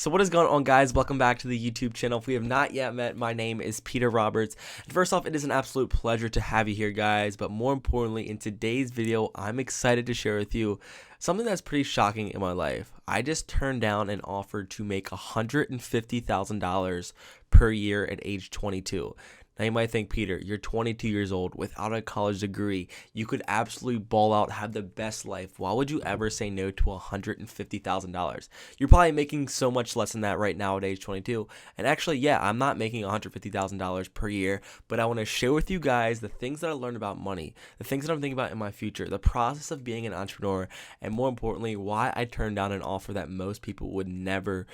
So what is going on, guys? Welcome back to the YouTube channel. If we have not yet met, my name is Peter Roberts. And first off, it is an absolute pleasure to have you here, guys. But more importantly, in today's video, I'm excited to share with you something that's pretty shocking in my life. I just turned down an offer to make $150,000 per year at age 22. Now you might think, Peter, you're 22 years old without a college degree. You could absolutely ball out, have the best life. Why would you ever say no to $150,000? You're probably making so much less than that right now at age 22. And actually, yeah, I'm not making $150,000 per year, but I want to share with you guys the things that I learned about money, the things that I'm thinking about in my future, the process of being an entrepreneur, and more importantly, why I turned down an offer that most people would never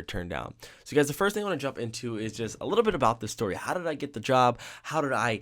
turn down. So guys, the first thing I want to jump into is just a little bit about this story. How did I get the job? How did I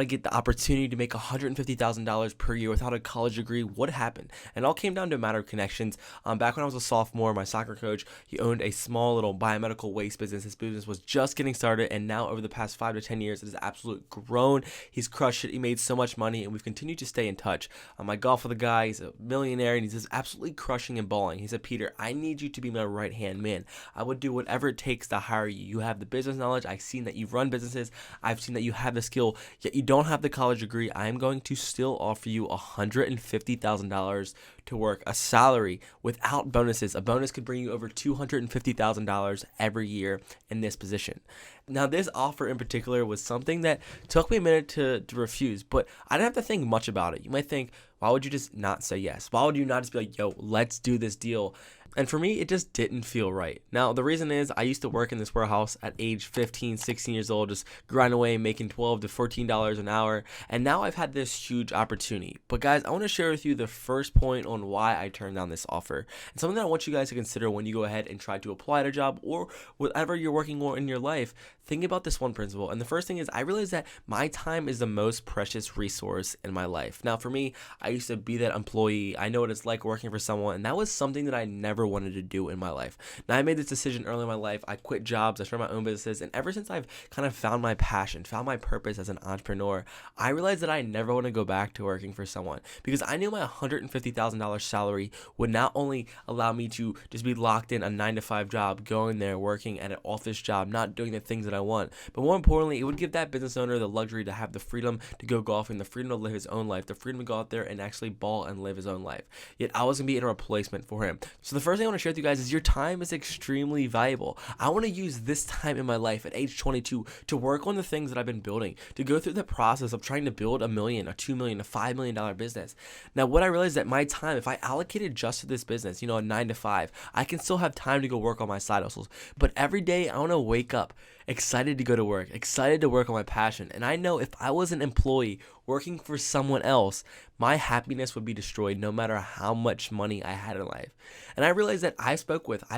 get the opportunity to make $150,000 per year without a college degree? What happened? And it all came down to a matter of connections. Back when I was a sophomore, my soccer coach, he owned a small little biomedical waste business. His business was just getting started, and now over the past 5 to 10 years, it has absolutely grown. He's crushed it. He made so much money, and we've continued to stay in touch. I golf with a guy. He's a millionaire, and he's just absolutely crushing and balling. He said, Peter, I need you to be my right-hand man. I would do whatever it takes to hire you. You have the business knowledge. I've seen that you've run businesses. I've seen that you have the skill, yet you don't have the college degree. I am going to still offer you $150,000 to work, a salary without bonuses. A bonus could bring you over $250,000 every year in this position. Now, this offer in particular was something that took me a minute to refuse, but I didn't have to think much about it. You might think, why would you just not say yes? Why would you not just be like, yo, let's do this deal? And for me, it just didn't feel right. Now, the reason is I used to work in this warehouse at age 15, 16 years old, just grind away, making $12 to $14 an hour. And now I've had this huge opportunity. But guys, I want to share with you the first point on why I turned down this offer. And something that I want you guys to consider when you go ahead and try to apply to a job or whatever you're working on in your life. Think about this one principle. And the first thing is I realized that my time is the most precious resource in my life. Now, for me, I used to be that employee. I know what it's like working for someone. And that was something that I never wanted to do in my life. Now, I made this decision early in my life. I quit jobs, I started my own businesses, and ever since I've kind of found my passion, found my purpose as an entrepreneur, I realized that I never want to go back to working for someone because I knew my $150,000 salary would not only allow me to just be locked in a 9-to-5 job, going there, working at an office job, not doing the things that I want, but more importantly, it would give that business owner the luxury to have the freedom to go golfing, the freedom to live his own life, the freedom to go out there and actually ball and live his own life. Yet I was going to be in a replacement for him. So the first thing I want to share with you guys is your time is extremely valuable. I want to use this time in my life at age 22 to work on the things that I've been building, to go through the process of trying to build $1 million, a $2 million, a $5 million business. Now, what I realized that my time, if I allocated just to this business, a 9-to-5, I can still have time to go work on my side hustles. But every day I want to wake up excited to go to work, excited to work on my passion. And I know if I was an employee working for someone else, my happiness would be destroyed no matter how much money I had in life. And I realized that I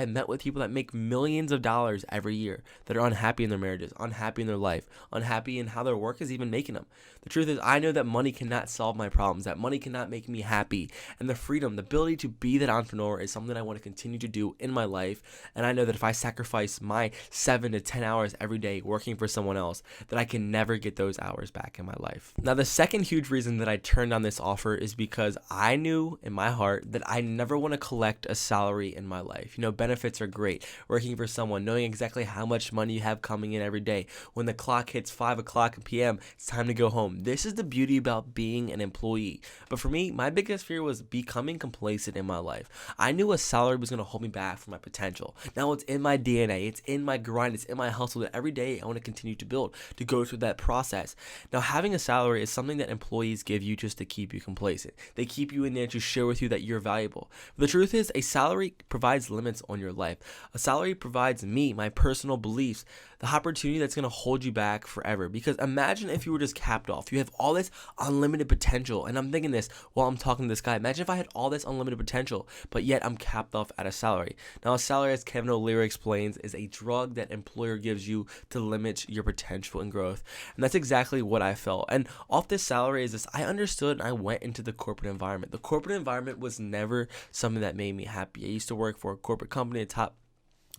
met with people that make millions of dollars every year that are unhappy in their marriages, unhappy in their life, unhappy in how their work is even making them. The truth is, I know that money cannot solve my problems, that money cannot make me happy. And the freedom, the ability to be that entrepreneur is something I want to continue to do in my life. And I know that if I sacrifice my 7 to 10 hours every day working for someone else, that I can never get those hours back in my life. Now, the second huge reason that I turned down this offer is because I knew in my heart that I never want to collect a salary in my life. Benefits are great. Working for someone, knowing exactly how much money you have coming in every day. When the clock hits 5 o'clock p.m., it's time to go home. This is the beauty about being an employee. But for me, my biggest fear was becoming complacent in my life. I knew a salary was going to hold me back from my potential. Now it's in my DNA. It's in my grind. It's in my hustle that every day I want to continue to build, to go through that process. Now, having a salary is something that employees give you just to keep you complacent. They keep you in there to share with you that you're valuable. But the truth is, a salary provides limits on your life. A salary provides me, my personal beliefs, the opportunity that's going to hold you back forever. Because imagine if you were just capped off. You have all this unlimited potential. And I'm thinking this while I'm talking to this guy. Imagine if I had all this unlimited potential, but yet I'm capped off at a salary. Now, a salary, as Kevin O'Leary explains, is a drug that employer gives you to limit your potential and growth. And that's exactly what I felt. And off this salary is this, I understood and I went into the corporate environment. The corporate environment was never something that made me happy. I used to work for a corporate company, a top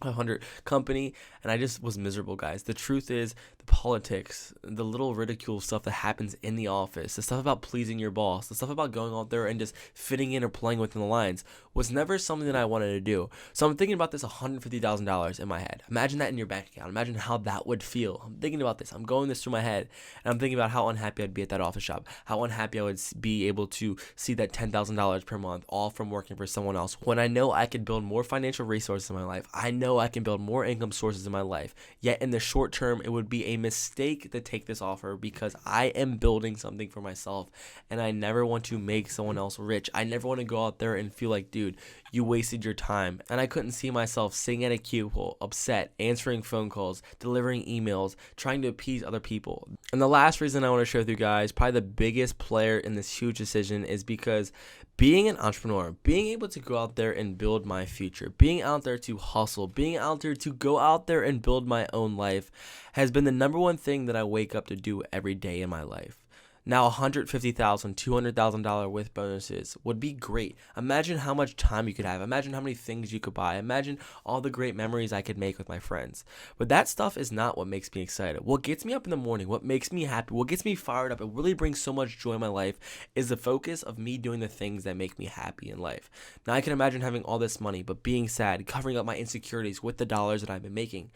100 company, and I just was miserable, guys. The truth is, the politics, the little ridicule stuff that happens in the office, the stuff about pleasing your boss, the stuff about going out there and just fitting in or playing within the lines was never something that I wanted to do. So I'm thinking about this $150,000 in my head. Imagine that in your bank account. Imagine how that would feel. I'm thinking about this. I'm going this through my head, and I'm thinking about how unhappy I'd be at that office job, how unhappy I would be able to see that $10,000 per month all from working for someone else, when I know I could build more financial resources in my life. I know I can build more income sources in my life. Yet in the short term, it would be a mistake to take this offer because I am building something for myself, and I never want to make someone else rich. I never want to go out there and feel like, dude, you wasted your time. And I couldn't see myself sitting at a cubicle, upset, answering phone calls, delivering emails, trying to appease other people. And the last reason I want to share with you guys, probably the biggest player in this huge decision, is because being an entrepreneur, being able to go out there and build my future, being out there to hustle, being out there to go out there and build my own life has been the number one thing that I wake up to do every day in my life. Now, $150,000, $200,000 with bonuses would be great. Imagine how much time you could have. Imagine how many things you could buy. Imagine all the great memories I could make with my friends. But that stuff is not what makes me excited. What gets me up in the morning, what makes me happy, what gets me fired up, and really brings so much joy in my life is the focus of me doing the things that make me happy in life. Now, I can imagine having all this money, but being sad, covering up my insecurities with the dollars that I've been making.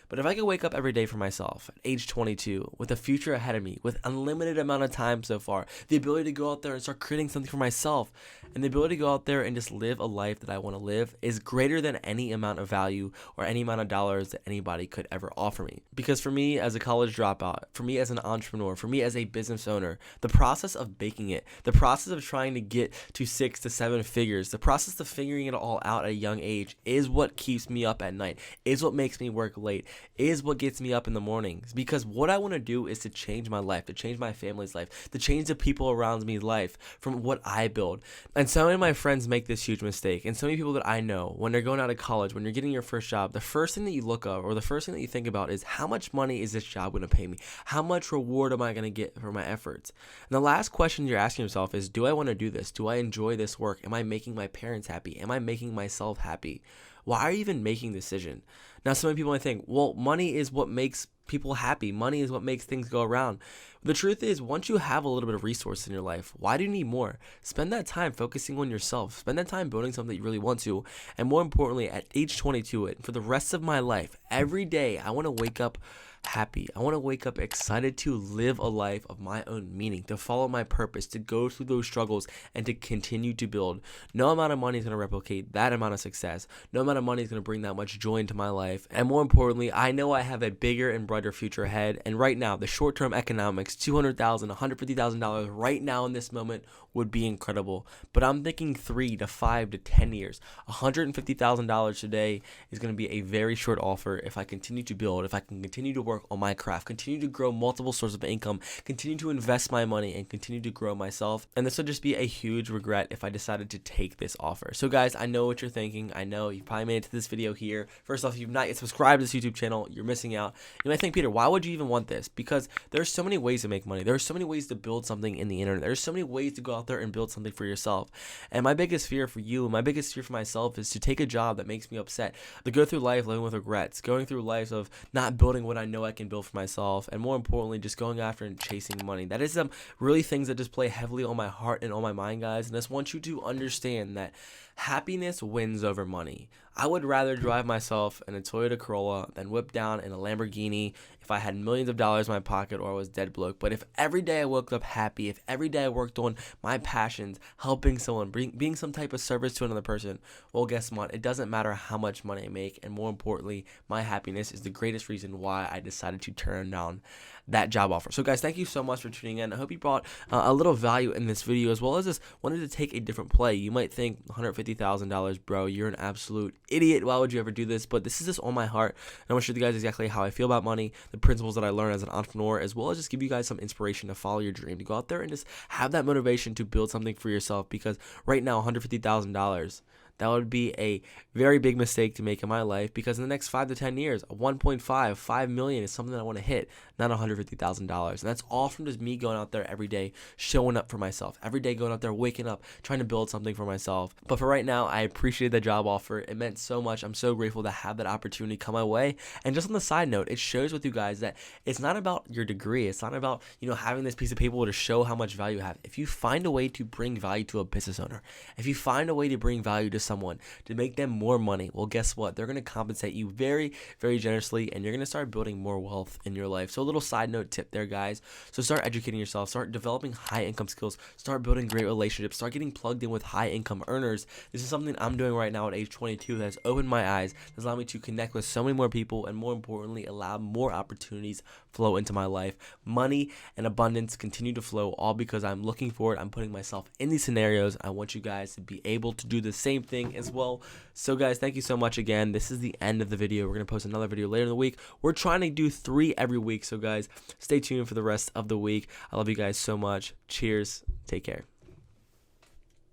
But if I could wake up every day for myself at age 22 with a future ahead of me, with unlimited amount of time so far, the ability to go out there and start creating something for myself, and the ability to go out there and just live a life that I want to live is greater than any amount of value or any amount of dollars that anybody could ever offer me. Because for me as a college dropout, for me as an entrepreneur, for me as a business owner, the process of making it, the process of trying to get to 6 to 7 figures, the process of figuring it all out at a young age is what keeps me up at night, is what makes me work late, is what gets me up in the mornings. Because what I want to do is to change my life, to change my family's life, to change the people around me's life from what I build. And so many of my friends make this huge mistake, and so many people that I know, when they're going out of college, when you're getting your first job, the first thing that you look up, or the first thing that you think about, is how much money is this job going to pay me? How much reward am I going to get for my efforts? And the last question you're asking yourself is, do I want to do this? Do I enjoy this work? Am I making my parents happy? Am I making myself happy? Why are you even making the decision? Now, so many people might think, well, money is what makes people happy. Money is what makes things go around. The truth is, once you have a little bit of resource in your life, why do you need more? Spend that time focusing on yourself. Spend that time building something that you really want to. And more importantly, at age 22, and for the rest of my life, every day, I want to wake up happy. I want to wake up excited to live a life of my own meaning, to follow my purpose, to go through those struggles, and to continue to build. No amount of money is going to replicate that amount of success. No amount of money is going to bring that much joy into my life. And more importantly, I know I have a bigger and brighter future ahead. And right now, the short-term economics, $200,000, $150,000 right now in this moment would be incredible. But I'm thinking 3 to 5 to 10 years. $150,000 today is going to be a very short offer if I continue to build, if I can continue to work on my craft, continue to grow multiple sources of income, continue to invest my money, and continue to grow myself. And this would just be a huge regret if I decided to take this offer. So guys, I know what you're thinking. I know you probably made it to this video here. First off, if you've not yet subscribed to this YouTube channel, you're missing out. You might think, Peter, why would you even want this? Because there's so many ways to make money. There's so many ways to build something in the internet. There's so many ways to go out there and build something for yourself. And my biggest fear for you, my biggest fear for myself, is to take a job that makes me upset, to go through life living with regrets, going through life of not building what I know I can build for myself, and more importantly, just going after and chasing money. That is really things that just play heavily on my heart and on my mind, guys. And I just want you to understand that happiness wins over money. I would rather drive myself in a Toyota Corolla than whip down in a Lamborghini if I had millions of dollars in my pocket or I was dead broke. But if every day I woke up happy, if every day I worked on my passions, helping someone, being some type of service to another person, well, guess what? It doesn't matter how much money I make. And more importantly, my happiness is the greatest reason why I decided to turn down that job offer. So guys, thank you so much for tuning in. I hope you brought a little value in this video, as well as just wanted to take a different play. You might think $150,000, bro, you're an absolute idiot. Why would you ever do this? But this is just on my heart. And I want to show you guys exactly how I feel about money, the principles that I learned as an entrepreneur, as well as just give you guys some inspiration to follow your dream, to go out there and just have that motivation to build something for yourself. Because right now, $150,000, That would be a very big mistake to make in my life, because in the next 5 to 10 years, 1.5, 5 million is something that I want to hit, not $150,000. And that's all from just me going out there every day, showing up for myself, every day going out there, waking up, trying to build something for myself. But for right now, I appreciate the job offer. It meant so much. I'm so grateful to have that opportunity come my way. And just on the side note, it shows with you guys that it's not about your degree. It's not about, having this piece of paper to show how much value you have. If you find a way to bring value to a business owner, if you find a way to bring value to someone to make them more money, well, guess what? They're going to compensate you very, very generously, and you're going to start building more wealth in your life. So a little side note tip there, guys. So start educating yourself, start developing high income skills, start building great relationships, start getting plugged in with high income earners. This is something I'm doing right now at age 22 that has opened my eyes, that's allowed me to connect with so many more people, and more importantly, allow more opportunities flow into my life. Money and abundance continue to flow, all because I'm looking for it. I'm putting myself in these scenarios. I want you guys to be able to do the same thing as well. So guys, thank you so much again. This is the end of the video. We're going to post another video later in the week. We're trying to do 3 every week. So guys, stay tuned for the rest of the week. I love you guys so much. Cheers. Take care.